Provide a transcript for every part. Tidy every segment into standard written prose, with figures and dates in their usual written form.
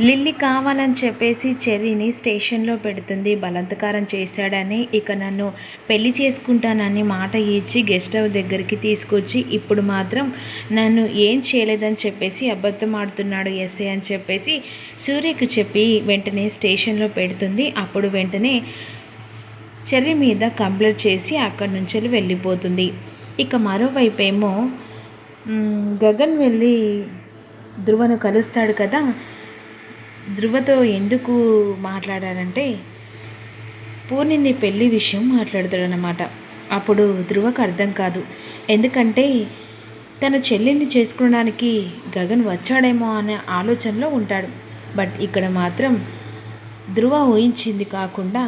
Lily కావాలని చెప్పేసి చెర్రీని స్టేషన్లో పెడుతుంది. బలాత్కారం చేశాడని, ఇక నన్ను పెళ్లి చేసుకుంటానని మాట ఇచ్చి గెస్ట్ హౌస్ దగ్గరికి తీసుకొచ్చి ఇప్పుడు మాత్రం నన్ను ఏం చేయలేదని చెప్పేసి అబద్ధం ఆడుతున్నాడు ఎస్ఐ అని చెప్పేసి సూర్యకు చెప్పి వెంటనే స్టేషన్లో పెడుతుంది. అప్పుడు వెంటనే చెర్రీ మీద కంప్లైంట్ చేసి అక్కడి నుంచి వెళ్ళిపోతుంది. ఇక మరోవైపు ఏమో గగన్ వెళ్ళి ధ్రువను కలుస్తాడు కదా. ధ్రువతో ఎందుకు మాట్లాడారంటే పూర్ణిని పెళ్లి విషయం మాట్లాడతాడనమాట. అప్పుడు ధ్రువకు అర్థం కాదు. ఎందుకంటే తన చెల్లిని చేసుకోవడానికి గగన్ వచ్చాడేమో అనే ఆలోచనలో ఉంటాడు. బట్ ఇక్కడ మాత్రం ధ్రువ ఊహించింది కాకుండా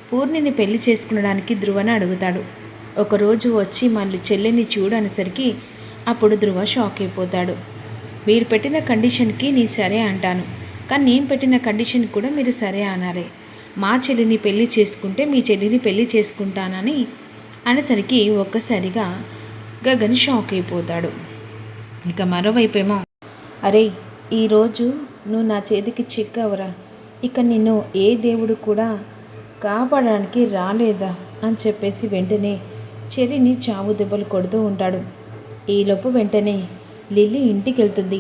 పూర్ణిని పెళ్లి చేసుకునడానికి ధ్రువని అడుగుతాడు. ఒకరోజు వచ్చి మళ్ళీ చెల్లిని చూడనేసరికి అప్పుడు ధ్రువ షాక్ అయిపోతాడు. మీరు పెట్టిన కండిషన్కి నీ సరే అంటాను, కానీ నేను పెట్టిన కండిషన్ కూడా మీరు సరే అనాలి. మా చెల్లిని పెళ్లి చేసుకుంటే మీ చెల్లిని పెళ్లి చేసుకుంటానని అనేసరికి ఒక్కసారిగా గగన్ షాక్ అయిపోతాడు. ఇక మరోవైపేమో అరే ఈరోజు నువ్వు నా చేతికి చిక్కవరా, ఇక నిన్ను ఏ దేవుడు కూడా కాపాడడానికి రాలేదా అని చెప్పేసి వెంటనే చెర్రీని చావు దెబ్బలు కొడుతూ ఉంటాడు. ఈలోపు వెంటనే లిల్లీ ఇంటికి వెళ్తుంది.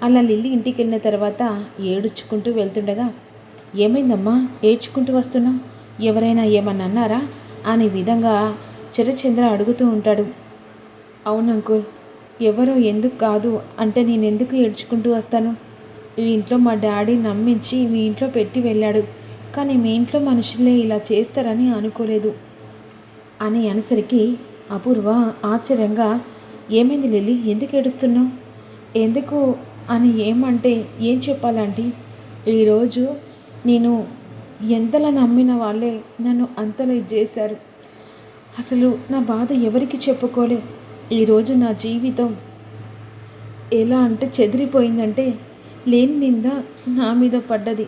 అలా లిల్లీ ఇంటికి వెళ్ళిన తర్వాత ఏడుచుకుంటూ వెళ్తుండగా ఏమైందమ్మా ఏడ్చుకుంటూ వస్తున్నావు, ఎవరైనా ఏమన్నా అన్నారా అనే విధంగా చరచంద్ర అడుగుతూ ఉంటాడు. అవును అంకుల్, ఎవరో ఎందుకు కాదు అంటే నేను ఎందుకు ఏడ్చుకుంటూ వస్తాను. ఈ ఇంట్లో మా డాడీ నమ్మించి మీ ఇంట్లో పెట్టి వెళ్ళాడు, కానీ మీ ఇంట్లో మనుషులే ఇలా చేస్తారని అనుకోలేదు అని అనేసరికి అపూర్వ ఆశ్చర్యంగా ఏమైంది లిల్లీ, ఎందుకు ఏడుస్తున్నావు, ఎందుకు అని ఏమంటే ఏం చెప్పాలంటే ఈరోజు నేను ఎంతలా నమ్మిన వాళ్ళే నన్ను అంతలా చేశారు. అసలు నా బాధ ఎవరికి చెప్పుకోలే. ఈరోజు నా జీవితం ఎలా అంటే చెదిరిపోయిందంటే లేని నింద నా మీద పడ్డది.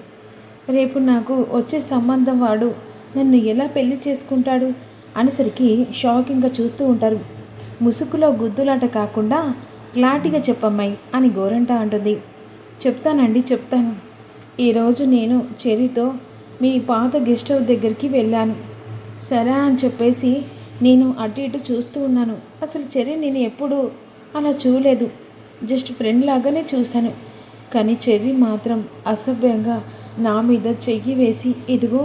రేపు నాకు వచ్చే సంబంధం వాడు నన్ను ఎలా పెళ్లి చేసుకుంటాడు అనేసరికి షాకింగ్గా చూస్తూ ఉంటారు. ముసుగులో గుద్దులాట కాకుండా క్లారిటీగా చెప్పమ్మాయి అని గోరంట అంటుంది. చెప్తానండి చెప్తాను. ఈరోజు నేను చెర్రీతో మీ పాత గెస్ట్ హౌస్ దగ్గరికి వెళ్ళాను. సరే అని చెప్పేసి నేను అటు ఇటు చూస్తూ ఉన్నాను. అసలు చెర్రీ నేను ఎప్పుడు అలా చూడలేదు, జస్ట్ ఫ్రెండ్ లాగానే చూశాను. కానీ చెర్రీ మాత్రం అసభ్యంగా నా మీద చెయ్యి వేసి ఇదిగో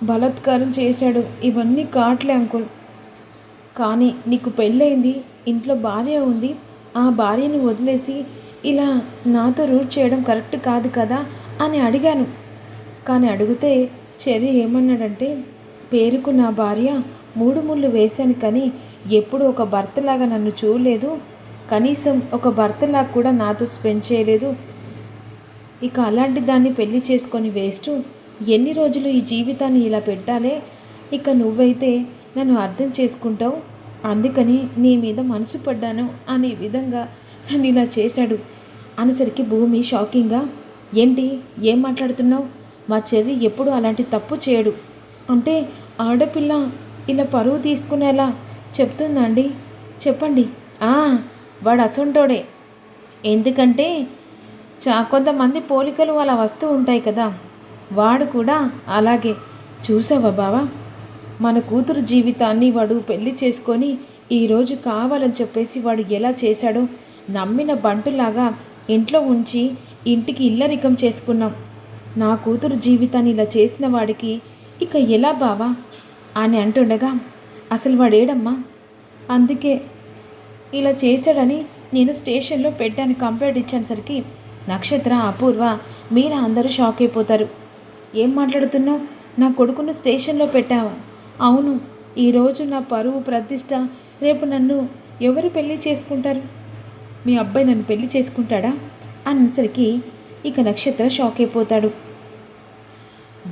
బలాత్కారం చేశాడు. ఇవన్నీ కాట్లే అంకుల్, కానీ నీకు పెళ్ళయింది, ఇంట్లో భార్య ఉంది, ఆ భార్యను వదిలేసి ఇలా నాతో రూట్ చేయడం కరెక్ట్ కాదు కదా అని అడిగాను. కానీ అడిగితే చెర్రీ ఏమన్నాడంటే పేరుకు నా భార్య 3 ముళ్ళు వేశాను, కానీ ఎప్పుడు ఒక భర్తలాగా నన్ను చూడలేదు, కనీసం ఒక భర్తలాగా కూడా నాతో స్పెండ్ చేయలేదు. ఇక అలాంటి దాన్ని పెళ్లి చేసుకొని వేస్ట్, ఎన్ని రోజులు ఈ జీవితాన్ని ఇలా పెట్టాలే, ఇక నువ్వైతే నన్ను అర్థం చేసుకుంటావు, అందుకని నీ మీద మనసు పడ్డాను అనే విధంగా నన్ను ఇలా చేశాడు అనేసరికి భూమి షాకింగ్గా ఏంటి ఏం మాట్లాడుతున్నావు, మా చెర్రీ ఎప్పుడు అలాంటి తప్పు చేయడు అంటే ఆడపిల్ల ఇలా పరువు తీసుకునేలా చెప్తుందండి, చెప్పండి. వాడు అసొంటోడే, ఎందుకంటే కొంతమంది పోలికలు అలా వస్తూ ఉంటాయి కదా, వాడు కూడా అలాగే. చూసావా బావా, మన కూతురు జీవితాన్ని వాడు పెళ్లి చేసుకొని ఈరోజు కావాలని చెప్పేసి వాడు ఎలా చేశాడో, నమ్మిన బంటులాగా ఇంట్లో ఉంచి ఇంటికి ఇల్లరికం చేసుకున్నాం. నా కూతురు జీవితాన్ని ఇలా చేసిన వాడికి ఇక ఎలా బావా అని అంటుండగా అసలు వాడేడమ్మా, అందుకే ఇలా చేశాడని నేను స్టేషన్లో పెట్టాను, కంప్లైంట్ ఇచ్చేసరికి నక్షత్ర అపూర్వ మీరా అందరూ షాక్ అయిపోతారు. ఏం మాట్లాడుతున్నావు, నా కొడుకును స్టేషన్లో పెట్టావా? అవును, ఈరోజు నా పరువు ప్రతిష్ట, రేపు నన్ను ఎవరు పెళ్లి చేసుకుంటారు, మీ అబ్బాయి నన్ను పెళ్లి చేసుకుంటాడా అనేసరికి ఇక నక్షత్ర షాక్ అయిపోతాడు.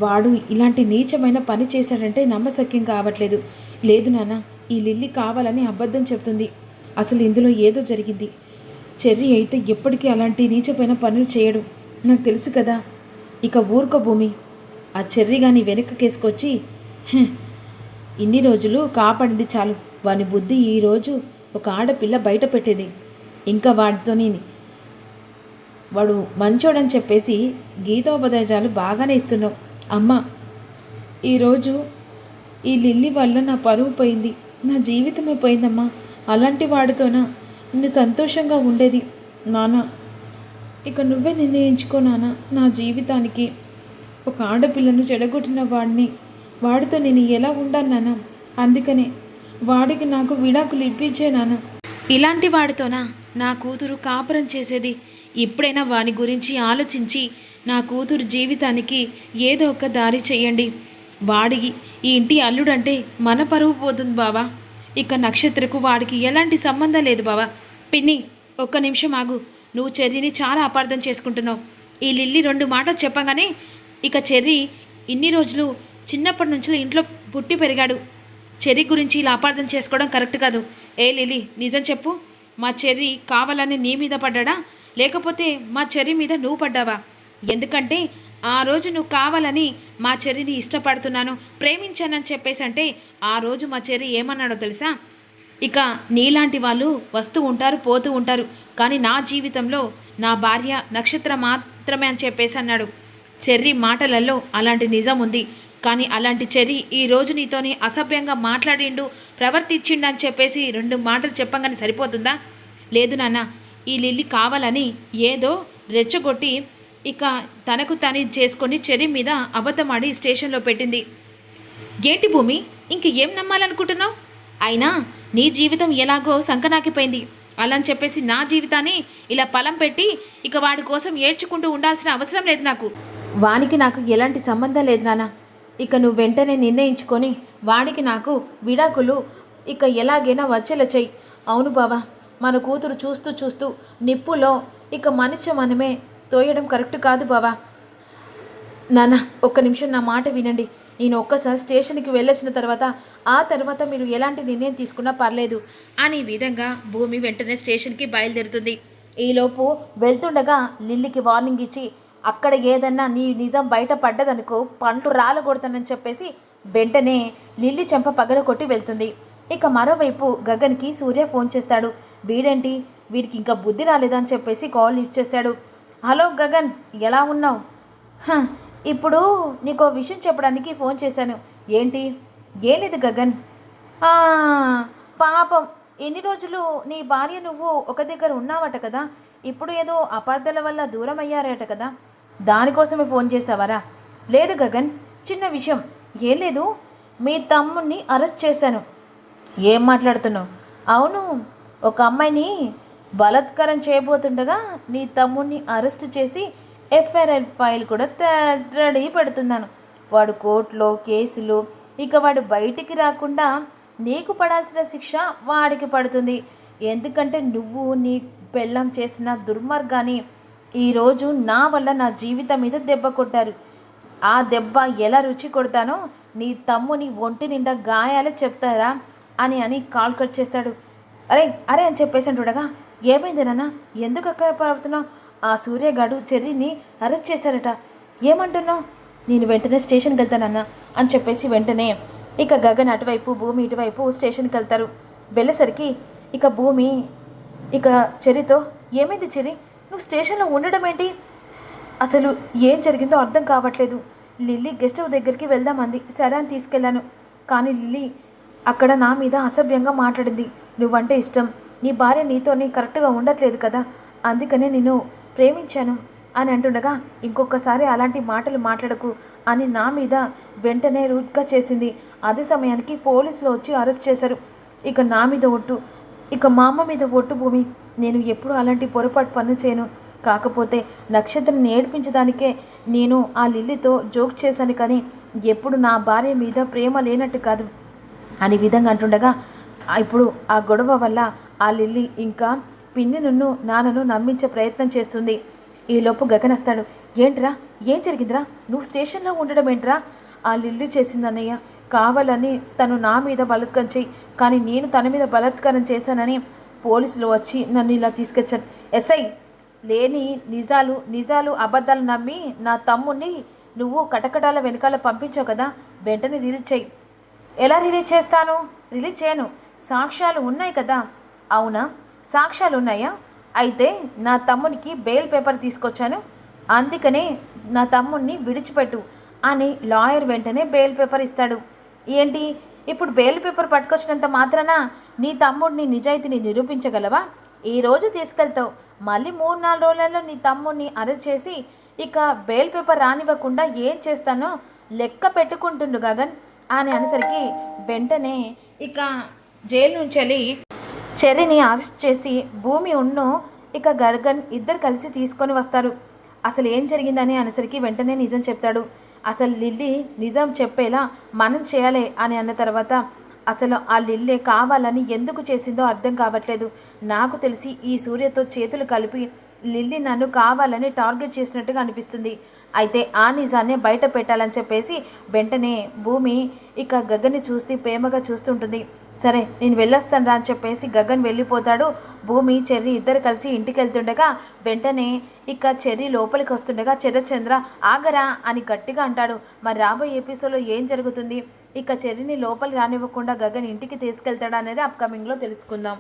వాడు ఇలాంటి నీచమైన పని చేశాడంటే నమ్మశక్యం కావట్లేదు. లేదు నాన్న, ఈ లిల్లీ కావాలని అబద్ధం చెప్తుంది, అసలు ఇందులో ఏదో జరిగింది. చెర్రీ అయితే ఎప్పటికీ అలాంటి నీచమైన పనులు చేయడు, నాకు తెలుసు కదా. ఇక ఊరుకో భూమి, ఆ చెర్రీ గాని వెనక్కేసుకొచ్చి ఇన్ని రోజులు కాపాడింది చాలు, వాని బుద్ధి ఈరోజు ఒక ఆడపిల్ల బయట పెట్టేది, ఇంకా వాడు మంచోడని చెప్పేసి గీతోపదేశాలు బాగానే ఇస్తున్నావు. అమ్మ, ఈరోజు ఈ లిల్లీ వల్ల నా పరువు పోయింది, నా జీవితమే పోయిందమ్మా. అలాంటి వాడితోనా నిన్ను సంతోషంగా ఉండేది నాన్న. ఇక నువ్వే నిర్ణయించుకో నాన్న. నా జీవితానికి ఒక ఆడపిల్లను చెడగొట్టిన వాడితో నేను ఎలా ఉండాలి నాన్న? అందుకనే వాడికి నాకు విడాకులు ఇప్పించే నాన్న. ఇలాంటి వాడితోనా నా కూతురు కాపురం చేసేది? ఇప్పుడైనా వాని గురించి ఆలోచించి నా కూతురు జీవితానికి ఏదో ఒక దారి చెయ్యండి. వాడికి ఈ ఇంటి అల్లుడంటే మన పరువు పోతుంది బావా. ఇక నక్షత్రకు వాడికి ఎలాంటి సంబంధం లేదు బావా. పిన్ని, ఒక్క నిమిషం ఆగు. నువ్వు చెర్రీని చాలా అపార్థం చేసుకుంటున్నావు. ఈ లిల్లీ 2 మాటలు చెప్పగానే ఇక చెర్రీ ఇన్ని రోజులు చిన్నప్పటి నుంచి ఇంట్లో పుట్టి పెరిగాడు. చెర్రీ గురించి ఇలా అపార్థం చేసుకోవడం కరెక్ట్ కాదు. ఏ లిల్లీ, నిజం చెప్పు. మా చెర్రీ కావాలని నీ మీద పడ్డా, లేకపోతే మా చెర్రీ మీద నువ్వు పడ్డావా? ఎందుకంటే ఆ రోజు నువ్వు కావాలని మా చెర్రీని ఇష్టపడుతున్నాను, ప్రేమించానని చెప్పేసి అంటే ఆ రోజు మా చెర్రీ ఏమన్నాడో తెలుసా? ఇక నీలాంటి వాళ్ళు వస్తూ ఉంటారు, పోతూ ఉంటారు, కానీ నా జీవితంలో నా భార్య నక్షత్రం మాత్రమే అని చెప్పేసి అన్నాడు. చెర్రీ మాటలలో అలాంటి నిజం ఉంది. కానీ అలాంటి చెర్రీ ఈరోజు నీతోని అసభ్యంగా మాట్లాడిండు, ప్రవర్తించిండు అని చెప్పేసి 2 మాటలు చెప్పంగానే సరిపోతుందా? లేదు నాన్న, ఈ లిల్లీ కావాలని ఏదో రెచ్చగొట్టి ఇక తనకు తని చేసుకొని చెర్రీ మీద అబద్ధమాడి స్టేషన్లో పెట్టింది. ఏంటి భూమి, ఇంక ఏం నమ్మాలనుకుంటున్నావు? అయినా నీ జీవితం ఎలాగో సంకనాకిపోయింది. అలా అని చెప్పేసి నా జీవితాన్ని ఇలా పలం పెట్టి ఇక వాడి కోసం ఏడ్చుకుంటూ ఉండాల్సిన అవసరం లేదు నాకు. వానికి నాకు ఎలాంటి సంబంధం లేదు నాన్న. ఇక నువ్వు వెంటనే నిర్ణయించుకొని వాడికి నాకు విడాకులు ఇక ఎలాగైనా వచ్చేలా చెయ్యి. అవును బావా, మన కూతురు చూస్తూ చూస్తూ నిప్పులో ఇక మనిషి మనమే తోయడం కరెక్ట్ కాదు బావా. నాన్న, ఒక్క నిమిషం నా మాట వినండి. నేను ఒక్కసారి స్టేషన్కి వెళ్ళొచ్చిన ఆ తర్వాత మీరు ఎలాంటి నిర్ణయం తీసుకున్నా పర్లేదు అనే విధంగా భూమి వెంటనే స్టేషన్కి బయలుదేరుతుంది. ఈలోపు వెళ్తుండగా లిల్లీకి వార్నింగ్ ఇచ్చి, అక్కడ ఏదన్నా నీ నిజం బయట పడ్డదనుకో పండ్లు రాలగొడతానని చెప్పేసి వెంటనే లిల్లీ చెంప పగలగొట్టి వెళ్తుంది. ఇక మరోవైపు గగన్కి సూర్య ఫోన్ చేస్తాడు. వీడేంటి, వీడికి ఇంకా బుద్ధి రాలేదని చెప్పేసి కాల్ లిఫ్ట్ చేస్తాడు. హలో గగన్, ఎలా ఉన్నావు? ఇప్పుడు నీకో విషయం చెప్పడానికి ఫోన్ చేశాను. ఏంటి? ఏం లేదు గగన్, పాపం ఎన్ని రోజులు నీ భార్య నువ్వు ఒక దగ్గర ఉన్నావట కదా, ఇప్పుడు ఏదో అపార్థాల వల్ల దూరం అయ్యారట కదా, దానికోసమే ఫోన్ చేసావరా? లేదు గగన్, చిన్న విషయం. ఏం లేదు, మీ తమ్ముడిని అరెస్ట్ చేశాను. ఏం మాట్లాడుతున్నావు? అవును, ఒక అమ్మాయిని బలాత్కారం చేయబోతుండగా నీ తమ్ముడిని అరెస్ట్ చేసి ఎఫ్ఐఆర్ ఫైల్ కూడా రెడీ పెడుతున్నాను. వాడు కోర్టులో కేసులు, ఇక వాడు బయటికి రాకుండా నీకు పడాల్సిన శిక్ష వాడికి పడుతుంది. ఎందుకంటే నువ్వు నీ పెళ్ళం చేసిన దుర్మార్గాన్ని ఈరోజు నా వల్ల నా జీవితం మీద దెబ్బ కొట్టారు. ఆ దెబ్బ ఎలా రుచి కొడతానో నీ తమ్ముని ఒంటి నిండా గాయాలే చెప్తారా అని కాల్ కట్ చేస్తాడు. అరే అరే అని చెప్పేసి అంటుండగా, ఏమైంది నాన్న, ఎందుకు అక్క పడుతున్నావు? ఆ సూర్యగాడు చెర్రీని అరెస్ట్ చేశారట. ఏమంటున్నావు? నేను వెంటనే స్టేషన్కి వెళ్తానన్నా అని చెప్పేసి వెంటనే ఇక గగన్ అటువైపు భూమి ఇటువైపు స్టేషన్కి వెళ్తారు. వెళ్ళేసరికి ఇక భూమి ఇక చెర్రీతో, ఏమైంది చెర్రీ, నువ్వు స్టేషన్లో ఉండడం ఏంటి? అసలు ఏం జరిగిందో అర్థం కావట్లేదు. లిల్లీ గెస్ట్ హౌస్ దగ్గరికి వెళ్దామంది, సరే అని తీసుకెళ్ళాను. కానీ లిల్లీ అక్కడ నా మీద అసభ్యంగా మాట్లాడింది. నువ్వంటే ఇష్టం, నీ భార్య నీతోని కరెక్ట్గా ఉండట్లేదు కదా, అందుకనే నేను ప్రేమించాను అని అంటుండగా, ఇంకొకసారి అలాంటి మాటలు మాట్లాడకు అని నా మీద వెంటనే రూట్గా చేసింది. అదే సమయానికి పోలీసులు వచ్చి అరెస్ట్ చేశారు. ఇక నా మీద ఒట్టు, ఇక మా అమ్మ మీద ఒట్టు భూమి, నేను ఎప్పుడూ అలాంటి పొరపాటు పనులు చేయను. కాకపోతే నక్షత్రాన్ని ఏడ్పించడానికే నేను ఆ లిల్లీతో జోక్ చేశాను, కానీ ఎప్పుడు నా భార్య మీద ప్రేమ లేనట్టు కాదు అని విధంగా అంటుండగా, ఇప్పుడు ఆ గొడవ వల్ల ఆ లిల్లీ ఇంకా పిన్ని నాన్నను నమ్మించే ప్రయత్నం చేస్తుంది. ఈలోపు గగన్ వస్తాడు. ఏంట్రా, ఏం జరిగిందిరా, నువ్వు స్టేషన్లో ఉండడం ఏంట్రా? ఆ లిల్లీ చేసిందన్నయ్య, కావాలని తను నా మీద బలాత్కారం చేయి, కానీ నేను తన మీద బలాత్కారం చేశానని పోలీసులు వచ్చి నన్ను ఇలా తీసుకొచ్చాను. ఎస్ఐ, లేని నిజాలు అబద్ధాలు నమ్మి నా తమ్ముడిని నువ్వు కటకటాల వెనకాల పంపించావు కదా, వెంటనే రిలీజ్ చేయి. ఎలా రిలీజ్ చేస్తాను? రిలీజ్ చేయను, సాక్ష్యాలు ఉన్నాయి కదా. అవునా, సాక్ష్యాలు ఉన్నాయా? అయితే నా తమ్మునికి బెయిల్ పేపర్ తీసుకొచ్చాను, అందుకనే నా తమ్ముడిని విడిచిపెట్టు అని లాయర్ వెంటనే బెయిల్ పేపర్ ఇస్తాడు. ఏంటి, ఇప్పుడు బెయిల్ పేపర్ పట్టుకొచ్చినంత మాత్రాన నీ తమ్ముడిని నిజాయితీని నిరూపించగలవా? ఈరోజు తీసుకెళ్తావు, మళ్ళీ 3-4 రోజులలో నీ తమ్ముడిని అరెస్ట్ చేసి ఇక బెయిల్ పేపర్ రానివ్వకుండా ఏం చేస్తానో లెక్క పెట్టుకుంటుండు గగన్ అని అనేసరికి వెంటనే ఇక జైలు నుంచి వెళ్ళి చెర్రీని అరెస్ట్ చేసి భూమి ఉన్ను ఇక గగన్ ఇద్దరు కలిసి తీసుకొని వస్తారు. అసలు ఏం జరిగిందని అనేసరికి వెంటనే నిజం చెప్తాడు. అసలు లిల్లీ నిజం చెప్పేలా మనం చేయాలి అని అన్న తర్వాత అసలు ఆ లిల్లీ కావాలని ఎందుకు చేసిందో అర్థం కావట్లేదు. నాకు తెలిసి ఈ సూర్యతో చేతులు కలిపి లిల్లీ నన్ను కావాలని టార్గెట్ చేసినట్టుగా అనిపిస్తుంది. అయితే ఆ నిజాన్ని బయట పెట్టాలని చెప్పేసి వెంటనే భూమి ఇక గగన్ని చూస్తూ ప్రేమగా చూస్తుంటుంది. సరే నేను వెళ్ళొస్తాను రా అని చెప్పేసి గగన్ వెళ్ళిపోతాడు. భూమి చెర్రీ ఇద్దరు కలిసి ఇంటికి వెళ్తుండగా వెంటనే ఇక చెర్రీ లోపలికి వస్తుండగా చంద్ర ఆగరా అని గట్టిగా అంటాడు. మరి రాబోయే ఎపిసోడ్లో ఏం జరుగుతుంది, ఇక చెర్రీని లోపలికి రానివ్వకుండా గగన్ ఇంటికి తీసుకెళ్తాడా అనేది అప్కమింగ్లో తెలుసుకుందాం.